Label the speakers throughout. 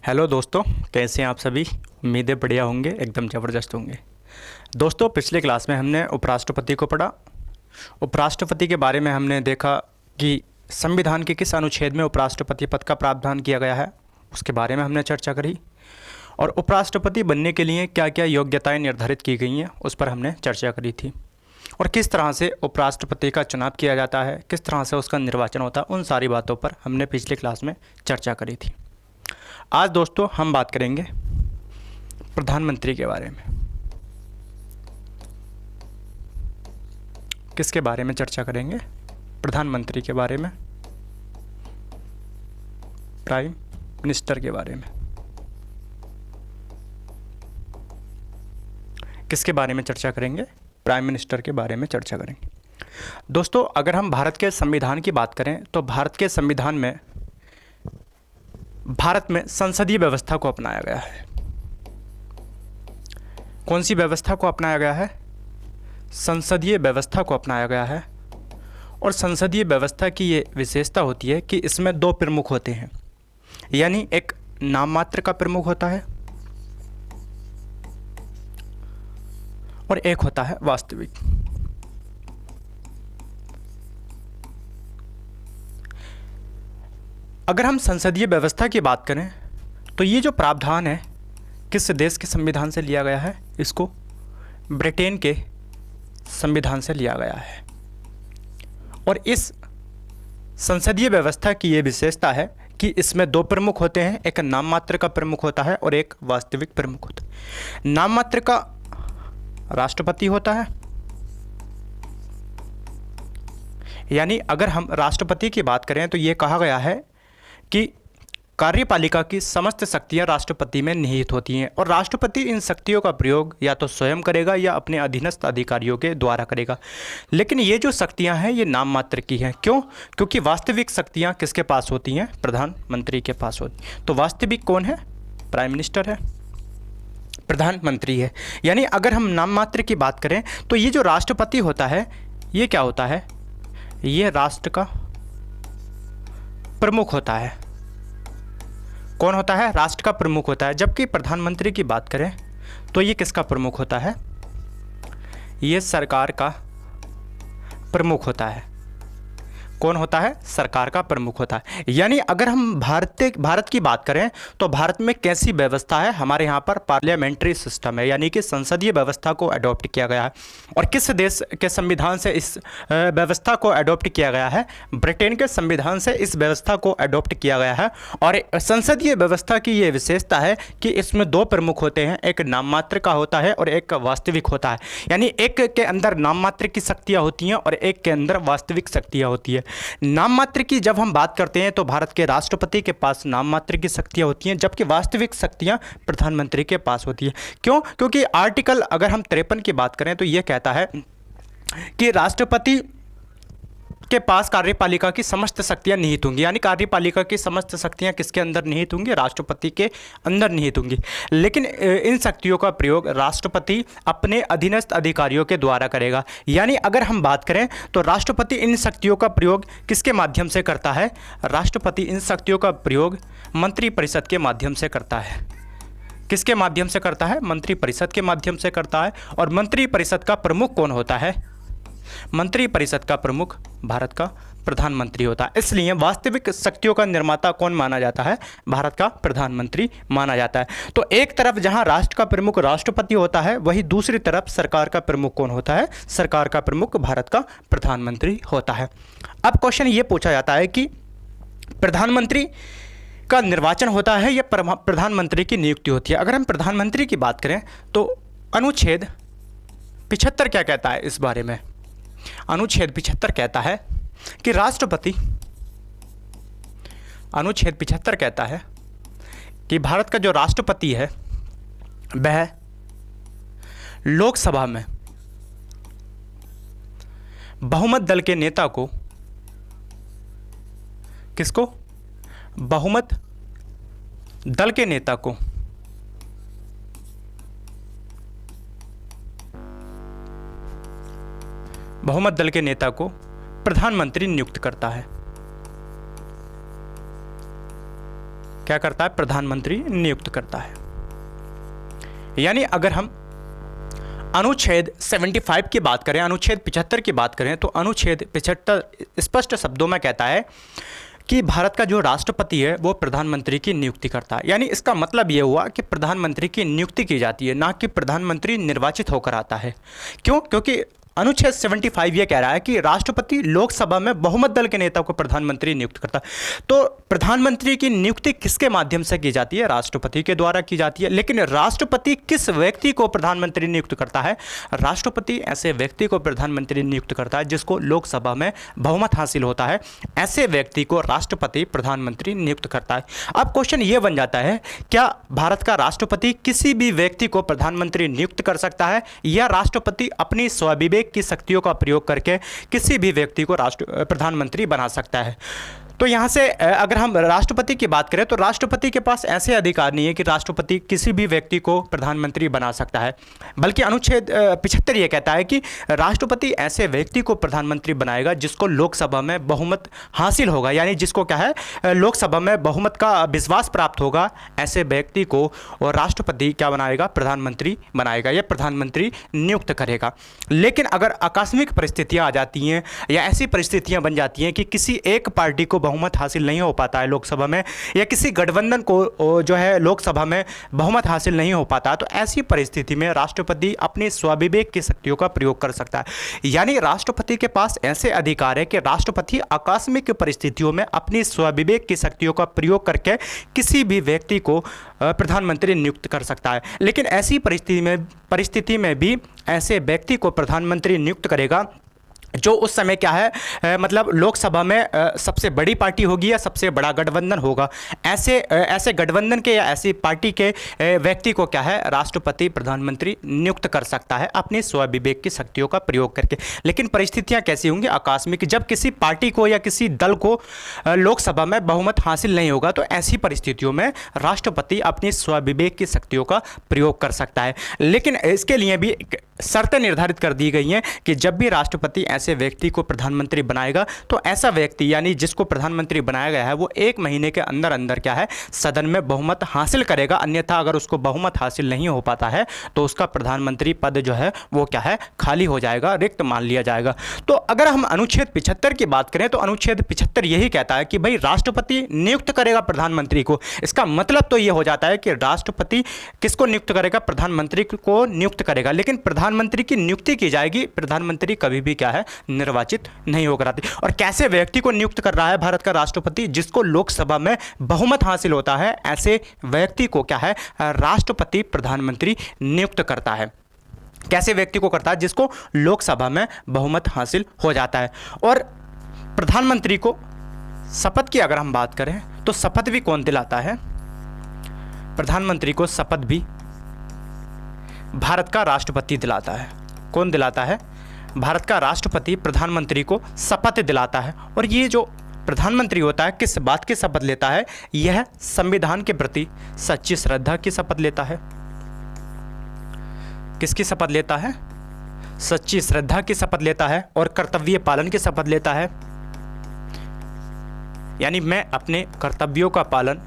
Speaker 1: Hello दोस्तों, कैसे हैं आप सभी। उम्मीदें बढ़िया होंगे, एकदम ज़बरदस्त होंगे। दोस्तों, पिछले क्लास में हमने उपराष्ट्रपति को पढ़ा। उपराष्ट्रपति के बारे में हमने देखा कि संविधान के किस अनुच्छेद में उपराष्ट्रपति पद का प्रावधान किया गया है, उसके बारे में हमने चर्चा करी। और उपराष्ट्रपति बनने के लिए क्या क्या योग्यताएं निर्धारित की गई हैं, उस पर हमने चर्चा करी थी। और किस तरह से उपराष्ट्रपति का चुनाव किया जाता है, किस तरह से उसका निर्वाचन होता है, उन सारी बातों पर हमने पिछले क्लास में चर्चा करी थी। आज दोस्तों हम बात करेंगे प्रधानमंत्री के बारे में। किसके बारे में चर्चा करेंगे? प्रधानमंत्री के बारे में, प्राइम मिनिस्टर के बारे में। किसके बारे में चर्चा करेंगे? प्राइम मिनिस्टर के बारे में चर्चा करेंगे। दोस्तों, अगर हम भारत के संविधान की बात करें तो भारत के संविधान में भारत में संसदीय व्यवस्था को अपनाया गया है। कौन सी व्यवस्था को अपनाया गया है? संसदीय व्यवस्था को अपनाया गया है। और संसदीय व्यवस्था की ये विशेषता होती है कि इसमें दो प्रमुख होते हैं, यानी एक नाम मात्र का प्रमुख होता है और एक होता है वास्तविक। अगर हम संसदीय व्यवस्था की बात करें तो ये जो प्रावधान है किस देश के संविधान से लिया गया है? इसको ब्रिटेन के संविधान से लिया गया है। और इस संसदीय व्यवस्था की ये विशेषता है कि इसमें दो प्रमुख होते हैं, एक नाम मात्र का प्रमुख होता है और एक वास्तविक प्रमुख होता है। नाम मात्र का राष्ट्रपति होता है, यानी अगर हम राष्ट्रपति की बात करें तो ये कहा गया है कि कार्यपालिका की समस्त शक्तियां राष्ट्रपति में निहित होती हैं और राष्ट्रपति इन शक्तियों का प्रयोग या तो स्वयं करेगा या अपने अधीनस्थ अधिकारियों के द्वारा करेगा। लेकिन ये जो शक्तियां हैं ये नाम मात्र की हैं। क्यों? क्योंकि वास्तविक शक्तियां किसके पास होती हैं? प्रधानमंत्री के पास होती। तो वास्तविक कौन है? प्राइम मिनिस्टर है, प्रधानमंत्री है। यानी अगर हम नाम मात्र की बात करें तो ये जो राष्ट्रपति होता है ये क्या होता है? ये राष्ट्र का प्रमुख होता है। कौन होता है? राष्ट्र का प्रमुख होता है। जबकि प्रधानमंत्री की बात करें तो ये किसका प्रमुख होता है? ये सरकार का प्रमुख होता है। कौन होता है? सरकार का प्रमुख होता है। यानी अगर हम भारत की बात करें तो भारत में कैसी व्यवस्था है? हमारे यहाँ पर पार्लियामेंट्री सिस्टम है, यानी कि संसदीय व्यवस्था को अडॉप्ट किया गया है। और किस देश के संविधान से इस व्यवस्था को अडॉप्ट किया गया है? ब्रिटेन के संविधान से इस व्यवस्था को अडॉप्ट किया गया है। और संसदीय व्यवस्था की ये विशेषता है कि इसमें दो प्रमुख होते हैं, एक नाम मात्र का होता है और एक वास्तविक होता है। यानी एक के अंदर नाम मात्र की शक्तियाँ होती हैं और एक के अंदर वास्तविक शक्तियाँ होती है। नाम मात्र की जब हम बात करते हैं तो भारत के राष्ट्रपति के पास नाम मात्र की शक्तियां होती हैं, जबकि वास्तविक शक्तियां प्रधानमंत्री के पास होती है। क्यों? क्योंकि आर्टिकल अगर हम 53 की बात करें तो यह कहता है कि राष्ट्रपति के पास कार्यपालिका की समस्त शक्तियां निहित होंगी। यानी कार्यपालिका की समस्त शक्तियां किसके अंदर निहित होंगी? राष्ट्रपति के अंदर निहित होंगी। लेकिन इन शक्तियों का प्रयोग राष्ट्रपति अपने अधीनस्थ अधिकारियों के द्वारा करेगा। यानी अगर हम बात करें तो राष्ट्रपति इन शक्तियों का प्रयोग किसके माध्यम से करता है? राष्ट्रपति इन शक्तियों का प्रयोग मंत्रिपरिषद के माध्यम से करता है। किसके माध्यम से करता है? मंत्रिपरिषद के माध्यम से करता है। और मंत्रिपरिषद का प्रमुख कौन होता है? मंत्रिपरिषद का प्रमुख भारत का प्रधानमंत्री होता है। इसलिए वास्तविक शक्तियों का निर्माता कौन माना जाता है? भारत का प्रधानमंत्री माना जाता है। तो एक तरफ जहां राष्ट्र का प्रमुख राष्ट्रपति होता है, वहीं दूसरी तरफ सरकार का प्रमुख कौन होता है? सरकार का प्रमुख भारत का प्रधानमंत्री होता है। अब क्वेश्चन ये पूछा जाता है कि प्रधानमंत्री का निर्वाचन होता है या प्रधानमंत्री की नियुक्ति होती है? अगर हम प्रधानमंत्री की बात करें तो अनुच्छेद 75 क्या कहता है इस बारे में? अनुच्छेद 75 कहता है कि राष्ट्रपति, अनुच्छेद 75 कहता है कि भारत का जो राष्ट्रपति है वह लोकसभा में बहुमत दल के नेता को, किसको? बहुमत दल के नेता को बहुमत दल के नेता को प्रधानमंत्री नियुक्त करता है। क्या करता है? प्रधानमंत्री नियुक्त करता है। यानी अगर हम अनुच्छेद 75 की बात करें, अनुच्छेद 75 की बात करें, तो अनुच्छेद 75 स्पष्ट शब्दों में कहता है कि भारत का जो राष्ट्रपति है वो प्रधानमंत्री की नियुक्ति करता है। यानी इसका मतलब ये हुआ कि प्रधानमंत्री की नियुक्ति की जाती है, ना कि प्रधानमंत्री निर्वाचित होकर आता है। क्यों? क्योंकि अनुच्छेद 75 ये कह रहा है कि राष्ट्रपति लोकसभा में बहुमत दल के नेता को प्रधानमंत्री नियुक्त करता है। तो प्रधानमंत्री की नियुक्ति किसके माध्यम से की जाती है? राष्ट्रपति के द्वारा की जाती है। लेकिन राष्ट्रपति किस व्यक्ति को प्रधानमंत्री नियुक्त करता है? राष्ट्रपति ऐसे व्यक्ति को प्रधानमंत्री नियुक्त करता है जिसको लोकसभा में बहुमत हासिल होता है। ऐसे व्यक्ति को राष्ट्रपति प्रधानमंत्री नियुक्त करता है। अब क्वेश्चन ये बन जाता है, क्या भारत का राष्ट्रपति किसी भी व्यक्ति को प्रधानमंत्री नियुक्त कर सकता है, या राष्ट्रपति अपनी स्वविवेक की शक्तियों का प्रयोग करके किसी भी व्यक्ति को प्रधानमंत्री बना सकता है? तो यहाँ से अगर हम राष्ट्रपति की बात करें तो राष्ट्रपति के पास ऐसे अधिकार नहीं है कि राष्ट्रपति किसी भी व्यक्ति को प्रधानमंत्री बना सकता है, बल्कि अनुच्छेद 75 ये कहता है कि राष्ट्रपति ऐसे व्यक्ति को प्रधानमंत्री बनाएगा जिसको लोकसभा में बहुमत हासिल होगा। यानी जिसको क्या है, लोकसभा में बहुमत का विश्वास प्राप्त होगा, ऐसे व्यक्ति को और राष्ट्रपति क्या बनाएगा? प्रधानमंत्री बनाएगा, या प्रधानमंत्री नियुक्त करेगा। लेकिन अगर आकस्मिक परिस्थितियाँ आ जाती हैं या ऐसी परिस्थितियाँ बन जाती हैं कि किसी एक पार्टी को बहुमत हासिल नहीं हो पाता है लोकसभा में, या किसी गठबंधन को जो है लोकसभा में बहुमत हासिल नहीं हो पाता, तो ऐसी परिस्थिति में राष्ट्रपति अपनी स्वविवेक की शक्तियों का प्रयोग कर सकता है। यानी राष्ट्रपति के पास ऐसे अधिकार है कि राष्ट्रपति आकस्मिक परिस्थितियों में अपनी स्वविवेक की शक्तियों का प्रयोग करके किसी भी व्यक्ति को प्रधानमंत्री नियुक्त कर सकता है। लेकिन ऐसी परिस्थिति में भी ऐसे व्यक्ति को प्रधानमंत्री नियुक्त करेगा जो उस समय क्या है, मतलब लोकसभा में सबसे बड़ी पार्टी होगी या सबसे बड़ा गठबंधन होगा। ऐसे गठबंधन के या ऐसी पार्टी के व्यक्ति को क्या है, राष्ट्रपति प्रधानमंत्री नियुक्त कर सकता है अपनी स्वविवेक की शक्तियों का प्रयोग करके। लेकिन परिस्थितियां कैसी होंगी? आकस्मिक। जब किसी पार्टी को या किसी दल को लोकसभा में बहुमत हासिल नहीं होगा, तो ऐसी परिस्थितियों में राष्ट्रपति अपनी स्वविवेक की शक्तियों का प्रयोग कर सकता है। लेकिन इसके लिए भी शर्तें निर्धारित कर दी गई हैं कि जब भी राष्ट्रपति ऐसे व्यक्ति को प्रधानमंत्री बनाएगा, तो ऐसा व्यक्ति यानी जिसको प्रधानमंत्री बनाया गया है वो 1 महीने के अंदर अंदर क्या है, सदन में बहुमत हासिल करेगा। अन्यथा अगर उसको बहुमत हासिल नहीं हो पाता है तो उसका प्रधानमंत्री पद जो है वो क्या है, खाली हो जाएगा, रिक्त मान लिया जाएगा। तो अगर हम अनुच्छेद 75 की बात करें तो अनुच्छेद 75 यही कहता है कि भाई राष्ट्रपति नियुक्त करेगा प्रधानमंत्री को। इसका मतलब तो ये हो जाता है कि राष्ट्रपति किसको नियुक्त करेगा? प्रधानमंत्री को नियुक्त करेगा। लेकिन प्रधानमंत्री की नियुक्ति की जाएगी, प्रधानमंत्री कभी भी क्या है, निर्वाचित नहीं होकर आती। और कैसे व्यक्ति को नियुक्त कर रहा है भारत का राष्ट्रपति? जिसको लोकसभा में बहुमत हासिल होता है, ऐसे व्यक्ति को क्या है, राष्ट्रपति प्रधानमंत्री नियुक्त करता है। कैसे व्यक्ति को करता है? जिसको लोकसभा में बहुमत हासिल हो जाता है। और प्रधानमंत्री को शपथ की अगर हम बात करें तो शपथ भी कौन दिलाता है? प्रधानमंत्री को शपथ भी भारत का राष्ट्रपति दिलाता है। कौन दिलाता है? भारत का राष्ट्रपति प्रधानमंत्री को शपथ दिलाता है। और ये जो प्रधानमंत्री होता है किस बात की शपथ लेता है? यह संविधान के प्रति सच्ची श्रद्धा की शपथ लेता है। किसकी शपथ लेता है? सच्ची श्रद्धा की शपथ लेता है और कर्तव्य पालन की शपथ लेता है। यानी मैं अपने कर्तव्यों का पालन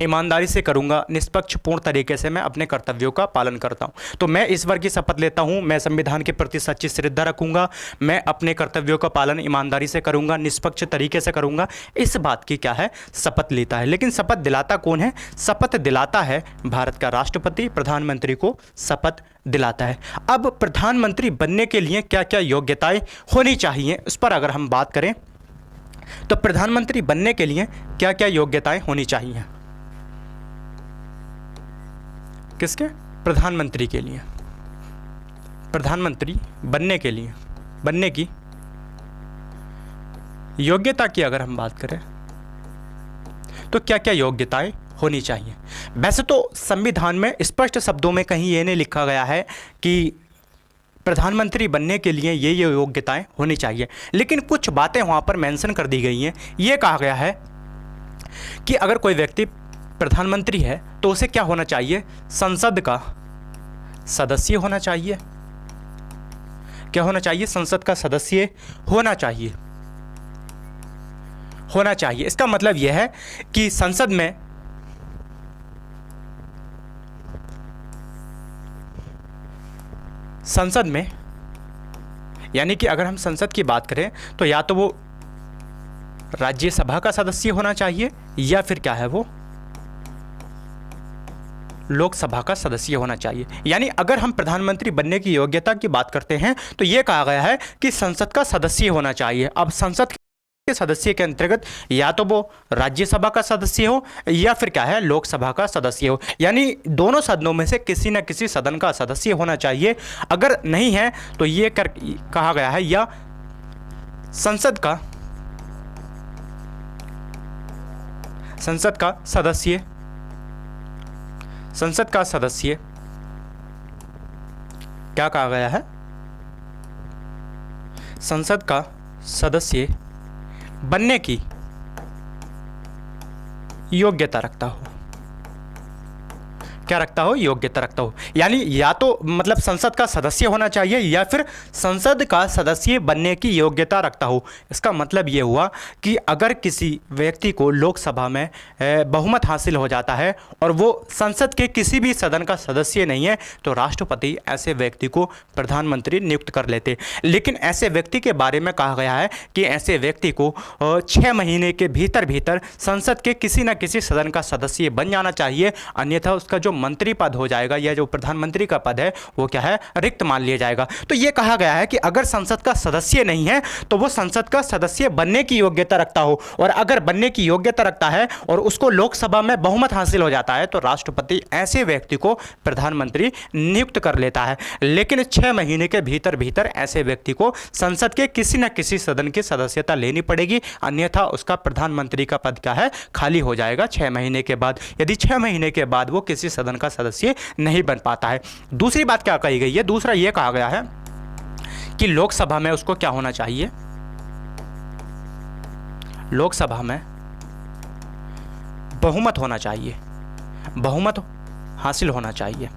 Speaker 1: ईमानदारी से करूंगा, निष्पक्ष पूर्ण तरीके से मैं अपने कर्तव्यों का पालन करता हूं। तो मैं ईश्वर की शपथ लेता हूं, मैं संविधान के प्रति सच्ची श्रद्धा रखूंगा, मैं अपने कर्तव्यों का पालन ईमानदारी से करूंगा, निष्पक्ष तरीके से करूंगा, इस बात की क्या है, शपथ लेता है। लेकिन शपथ दिलाता कौन है? शपथ दिलाता है भारत का राष्ट्रपति प्रधानमंत्री को शपथ दिलाता है। अब प्रधानमंत्री बनने के लिए क्या क्या योग्यताएं होनी चाहिए, उस पर अगर हम बात करें तो प्रधानमंत्री बनने के लिए क्या क्या योग्यताएं होनी चाहिए? किसके? प्रधानमंत्री के लिए। प्रधानमंत्री बनने की योग्यता की अगर हम बात करें तो क्या क्या योग्यताएं होनी चाहिए? वैसे तो संविधान में स्पष्ट शब्दों में कहीं ये नहीं लिखा गया है कि प्रधानमंत्री बनने के लिए ये योग्यताएं होनी चाहिए, लेकिन कुछ बातें वहाँ पर मेंशन कर दी गई हैं। ये कहा गया है कि अगर कोई व्यक्ति प्रधानमंत्री है तो उसे क्या होना चाहिए? संसद का सदस्य होना चाहिए। क्या होना चाहिए? संसद का सदस्य होना चाहिए। होना चाहिए। इसका मतलब यह है कि संसद में यानी कि अगर हम संसद की बात करें तो या तो वो राज्यसभा का सदस्य होना चाहिए या फिर क्या है वो लोकसभा का सदस्य होना चाहिए। यानी अगर हम प्रधानमंत्री बनने की योग्यता की बात करते हैं तो ये कहा गया है कि संसद का सदस्य होना चाहिए। अब संसद के सदस्य के अंतर्गत या तो वो राज्यसभा का सदस्य हो या फिर क्या है लोकसभा का सदस्य हो, यानी दोनों सदनों में से किसी न किसी सदन का सदस्य होना चाहिए। अगर नहीं है तो ये कहा गया है या संसद का सदस्य क्या कहा गया है, संसद का सदस्य बनने की योग्यता रखता हो। क्या रखता हो? योग्यता रखता हो। यानी या तो मतलब संसद का सदस्य होना चाहिए या फिर संसद का सदस्य बनने की योग्यता रखता हो। इसका मतलब ये हुआ कि अगर किसी व्यक्ति को लोकसभा में बहुमत हासिल हो जाता है और वो संसद के किसी भी सदन का सदस्य नहीं है तो राष्ट्रपति ऐसे व्यक्ति को प्रधानमंत्री नियुक्त कर लेते। लेकिन ऐसे व्यक्ति के बारे में कहा गया है कि ऐसे व्यक्ति को 6 महीने के भीतर संसद के किसी न किसी सदन का सदस्य बन जाना चाहिए, अन्यथा उसका जो मंत्री पद हो जाएगा या जो प्रधानमंत्री का पद है वो क्या है, रिक्त मान लिया जाएगा। तो ये कहा गया है कि अगर संसद का सदस्य नहीं है तो वो संसद का सदस्य बनने की योग्यता रखता हो, और अगर बनने की योग्यता रखता है और उसको लोकसभा में बहुमत हासिल हो जाता है तो राष्ट्रपति ऐसे व्यक्ति को प्रधानमंत्री नियुक्त कर लेता है। लेकिन 6 महीने के भीतर ऐसे व्यक्ति को संसद के किसी न किसी सदन की सदस्यता लेनी पड़ेगी, अन्यथा उसका प्रधानमंत्री का पद क्या है, खाली हो जाएगा 6 महीने के बाद, यदि 6 महीने के बाद वो किसी सदन का सदस्य नहीं बन पाता है। दूसरी बात क्या कही गई है, दूसरा यह कहा गया है कि लोकसभा में उसको क्या होना चाहिए, लोकसभा में बहुमत होना चाहिए, बहुमत हासिल होना चाहिए।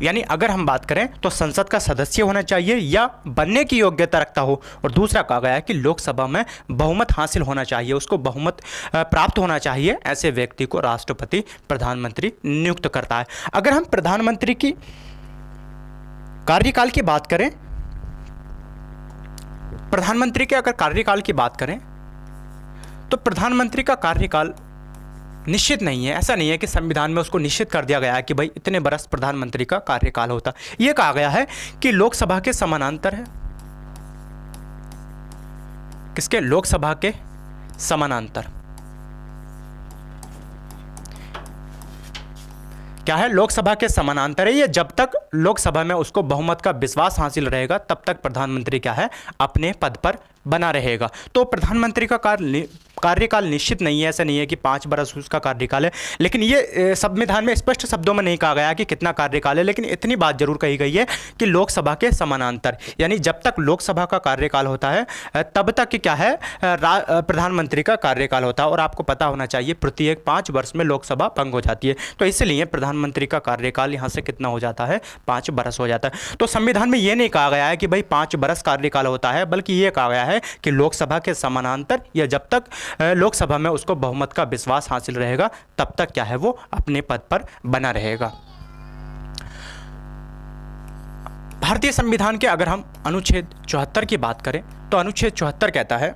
Speaker 1: यानी अगर हम बात करें तो संसद का सदस्य होना चाहिए या बनने की योग्यता रखता हो, और दूसरा कहा गया है कि लोकसभा में बहुमत हासिल होना चाहिए, उसको बहुमत प्राप्त होना चाहिए। ऐसे व्यक्ति को राष्ट्रपति प्रधानमंत्री नियुक्त करता है। अगर हम प्रधानमंत्री की कार्यकाल की बात करें, प्रधानमंत्री के अगर कार्यकाल की बात करें तो प्रधानमंत्री का कार्यकाल निश्चित नहीं है। ऐसा नहीं है कि संविधान में उसको निश्चित कर दिया गया है कि भाई इतने बरस प्रधानमंत्री का कार्यकाल होता। यह कहा गया है कि लोकसभा के समानांतर है, किसके, लोकसभा के समानांतर क्या है, लोकसभा के समानांतर है। ये जब तक लोकसभा में उसको बहुमत का विश्वास हासिल रहेगा तब तक प्रधानमंत्री क्या है, अपने पद पर बना रहेगा। तो प्रधानमंत्री का कार्यकाल निश्चित नहीं है। ऐसा नहीं है कि 5 बरस उसका कार्यकाल है, लेकिन ये संविधान में स्पष्ट शब्दों में नहीं कहा गया कि कितना कार्यकाल है, लेकिन इतनी बात जरूर कही गई है कि लोकसभा के समानांतर, यानी जब तक लोकसभा का कार्यकाल होता है तब तक क्या है, प्रधानमंत्री का कार्यकाल होता है। और आपको पता होना चाहिए प्रत्येक 5 वर्ष में लोकसभा भंग हो जाती है, तो इसलिए प्रधानमंत्री का कार्यकाल यहाँ से कितना हो जाता है, 5 बरस हो जाता है। तो संविधान में ये नहीं कहा गया है कि भाई 5 बरस कार्यकाल होता है, बल्कि ये कहा गया है कि लोकसभा के समानांतर या जब तक लोकसभा में उसको बहुमत का विश्वास हासिल रहेगा तब तक क्या है, वो अपने पद पर बना रहेगा। भारतीय संविधान के अगर हम अनुच्छेद 74 की बात करें तो अनुच्छेद 74 कहता है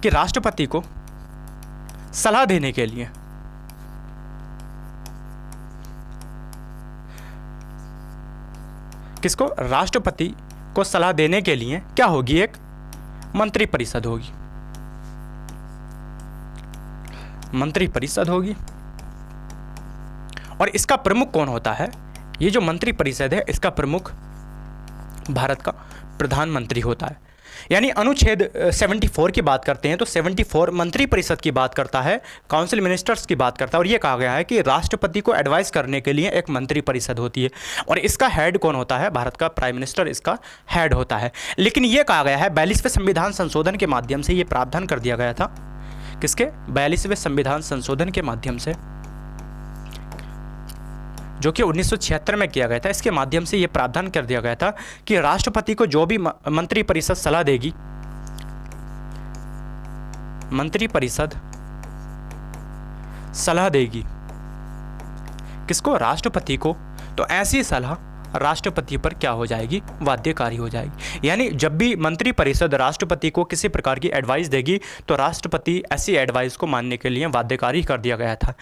Speaker 1: कि राष्ट्रपति को सलाह देने के लिए किसको, राष्ट्रपति को सलाह देने के लिए क्या होगी, एक मंत्रिपरिषद होगी, मंत्रिपरिषद होगी। और इसका प्रमुख कौन होता है, ये जो मंत्रिपरिषद है इसका प्रमुख भारत का प्रधानमंत्री होता है। यानी अनुच्छेद 74 की बात करते हैं तो 74 मंत्रिपरिषद की बात करता है, काउंसिल मिनिस्टर्स की बात करता है, और ये कहा गया है कि राष्ट्रपति को एडवाइस करने के लिए एक मंत्रिपरिषद होती है, और इसका हेड कौन होता है, भारत का प्राइम मिनिस्टर इसका हेड होता है। लेकिन ये कहा गया है 42वें संविधान संशोधन के माध्यम से ये प्रावधान कर दिया गया था, किसके, 42वें संविधान संशोधन के माध्यम से, जो कि 1976 में किया गया था। इसके माध्यम से यह प्रावधान कर दिया गया था कि राष्ट्रपति को जो भी मंत्रिपरिषद सलाह देगी मंत्रिपरिषद सलाह देगी किसको? राष्ट्रपति को। तो ऐसी सलाह राष्ट्रपति पर क्या हो जाएगी? बाध्यकारी हो जाएगी। यानी जब भी मंत्रिपरिषद राष्ट्रपति को किसी प्रकार की एडवाइस देगी तो राष्ट्रपति ऐसी एडवाइस को मानने के लिए बाध्यकारी कर दिया गया था।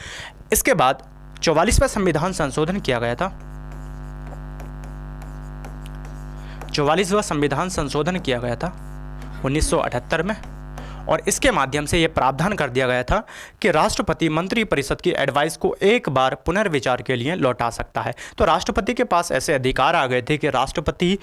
Speaker 1: इसके बाद 44वां संविधान संशोधन किया गया था। 44वां संविधान संशोधन किया गया था 1978 में, और इसके माध्यम से यह प्रावधान कर दिया गया था कि राष्ट्रपति मंत्रिपरिषद की एडवाइस को एक बार पुनर्विचार के लिए लौटा सकता है। तो राष्ट्रपति के पास ऐसे अधिकार आ गए थे कि राष्ट्रपति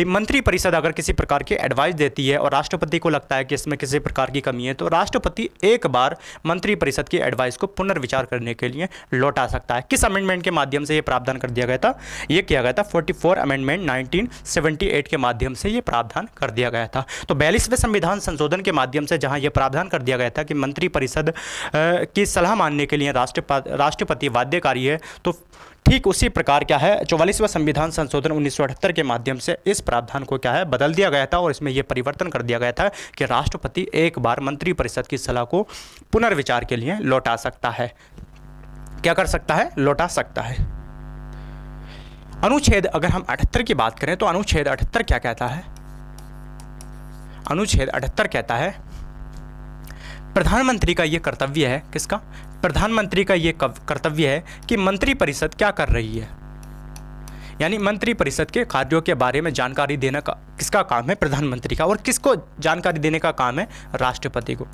Speaker 1: मंत्रिपरिषद अगर किसी प्रकार की एडवाइस देती है और राष्ट्रपति को लगता है कि इसमें किसी प्रकार की कमी है तो राष्ट्रपति एक बार मंत्रिपरिषद की एडवाइस को पुनर्विचार करने के लिए लौटा सकता है। किस अमेंडमेंट के माध्यम से यह प्रावधान कर दिया गया था? यह किया गया था 44 अमेंडमेंट 1978 के माध्यम से यह प्रावधान कर दिया गया था। तो 42वें संविधान संशोधन के माध्यम से जहां यह प्रावधान कर दिया गया था कि मंत्रिपरिषद की सलाह मानने के लिए राष्ट्रपति बाध्यकारी है, तो ठीक उसी प्रकार क्या है 44वां संविधान संशोधन 1978 के माध्यम से इस प्रावधान को क्या है बदल दिया गया था और इसमें यह परिवर्तन कर दिया गया था कि राष्ट्रपति एक बार मंत्रिपरिषद की सलाह को पुनर्विचार के लिए लौटा सकता है। क्या कर सकता है? लौटा सकता है। अनुच्छेद अगर हम 78 की बात करें तो अनुच्छेद 78 क्या कहता है? अनुच्छेद 78 कहता है प्रधानमंत्री का यह कर्तव्य है, किसका? प्रधानमंत्री का यह कर्तव्य है कि मंत्रिपरिषद क्या कर रही है, यानी मंत्रिपरिषद के कार्यों के बारे में जानकारी देना का किसका काम है? प्रधानमंत्री का। और किसको जानकारी देने का काम है? राष्ट्रपति को।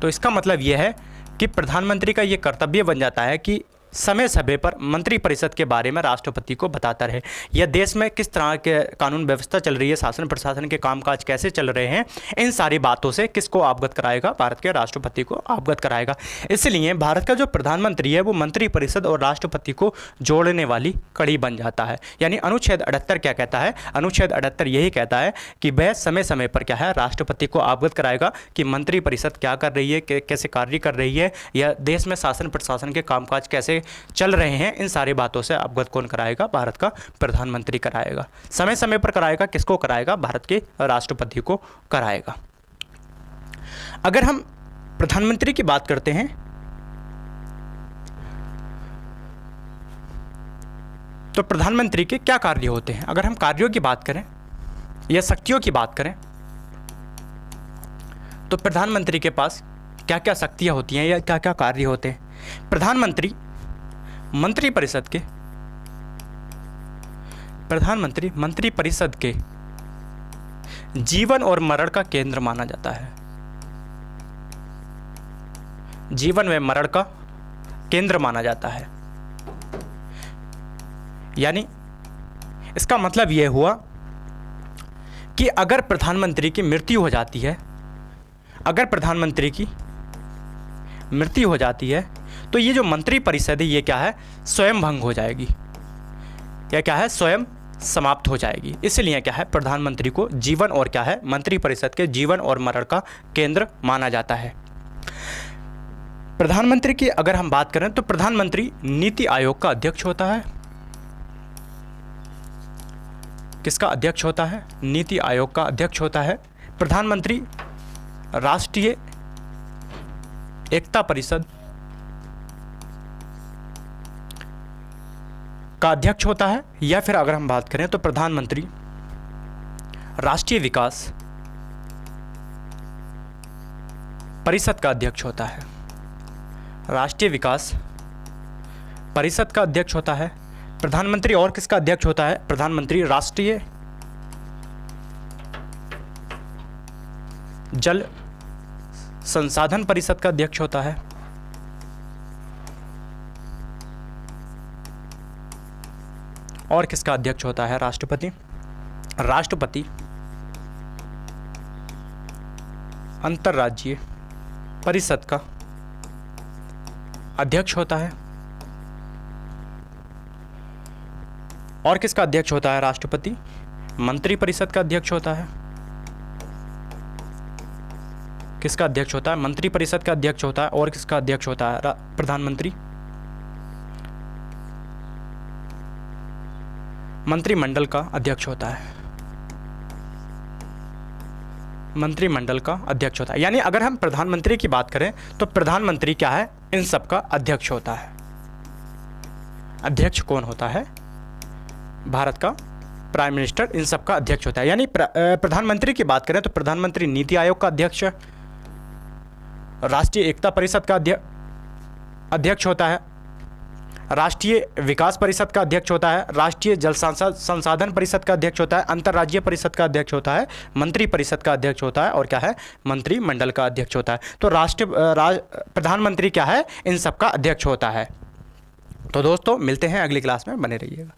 Speaker 1: तो इसका मतलब यह है कि प्रधानमंत्री का यह कर्तव्य बन जाता है कि समय समय पर मंत्रिपरिषद के बारे में राष्ट्रपति को बताता रहे। यह देश में किस तरह के कानून व्यवस्था चल रही है, शासन प्रशासन के कामकाज कैसे चल रहे हैं, इन सारी बातों से किसको अवगत कराएगा? भारत के राष्ट्रपति को अवगत कराएगा। इसलिए भारत का जो प्रधानमंत्री है वो मंत्रिपरिषद और राष्ट्रपति को जोड़ने वाली कड़ी बन जाता है। यानी अनुच्छेद 78 क्या कहता है? अनुच्छेद 78 यही कहता है कि वह समय समय पर क्या है राष्ट्रपति को अवगत कराएगा कि मंत्रिपरिषद क्या कर रही है, कैसे कार्य कर रही है, या देश में शासन प्रशासन के कामकाज कैसे चल रहे हैं। इन सारी बातों से अवगत कौन कराएगा? भारत का प्रधानमंत्री कराएगा। समय समय पर कराएगा। किसको कराएगा? भारत के राष्ट्रपति को कराएगा। अगर हम प्रधानमंत्री की बात करते हैं तो प्रधानमंत्री के क्या कार्य होते हैं? अगर हम कार्यों की बात करें या शक्तियों की बात करें तो प्रधानमंत्री के पास क्या क्या शक्तियां होती हैं या क्या क्या कार्य होते हैं? प्रधानमंत्री मंत्रिपरिषद के जीवन और मरण का केंद्र माना जाता है। जीवन व मरण का केंद्र माना जाता है। यानी इसका मतलब यह हुआ कि अगर प्रधानमंत्री की मृत्यु हो जाती है, अगर प्रधानमंत्री की मृत्यु हो जाती है तो ये जो मंत्रिपरिषद है ये क्या है? स्वयं भंग हो जाएगी, या क्या है? स्वयं समाप्त हो जाएगी। इसलिए क्या है? प्रधानमंत्री को जीवन और क्या है? मंत्रिपरिषद के जीवन और मरण का केंद्र माना जाता है। प्रधानमंत्री की अगर हम बात करें तो प्रधानमंत्री नीति आयोग का अध्यक्ष होता है। किसका अध्यक्ष होता है? नीति आयोग का अध्यक्ष होता है। प्रधानमंत्री राष्ट्रीय एकता परिषद का अध्यक्ष होता है, या फिर अगर हम बात करें तो प्रधानमंत्री राष्ट्रीय विकास परिषद का अध्यक्ष होता है। राष्ट्रीय विकास परिषद का अध्यक्ष होता है प्रधानमंत्री। और किसका अध्यक्ष होता है? प्रधानमंत्री राष्ट्रीय जल संसाधन परिषद का अध्यक्ष होता है। और किसका अध्यक्ष होता है? राष्ट्रपति। राष्ट्रपति अंतर्राज्यीय परिषद का अध्यक्ष होता है। और किसका अध्यक्ष होता है? राष्ट्रपति मंत्रिपरिषद का अध्यक्ष होता है। किसका अध्यक्ष होता है? मंत्रिपरिषद का अध्यक्ष होता है। और किसका अध्यक्ष होता है? प्रधानमंत्री मंत्रिमंडल का अध्यक्ष होता है। मंत्रिमंडल का अध्यक्ष होता है। यानी अगर हम प्रधानमंत्री की बात करें तो प्रधानमंत्री क्या है, इन सब का अध्यक्ष होता है। अध्यक्ष कौन होता है, भारत का प्राइम मिनिस्टर इन सब का अध्यक्ष होता है। यानी प्रधानमंत्री की बात करें तो प्रधानमंत्री नीति आयोग का अध्यक्ष, राष्ट्रीय एकता परिषद का अध्यक्ष होता है, राष्ट्रीय विकास परिषद का अध्यक्ष होता है, राष्ट्रीय जल संसाधन परिषद का अध्यक्ष होता है, अंतर्राज्यीय परिषद का अध्यक्ष होता है, मंत्री परिषद का अध्यक्ष होता है और क्या है, मंत्रिमंडल का अध्यक्ष होता है। तो प्रधानमंत्री क्या है, इन सब का अध्यक्ष होता है। तो दोस्तों मिलते हैं अगली क्लास में, बने रहिएगा।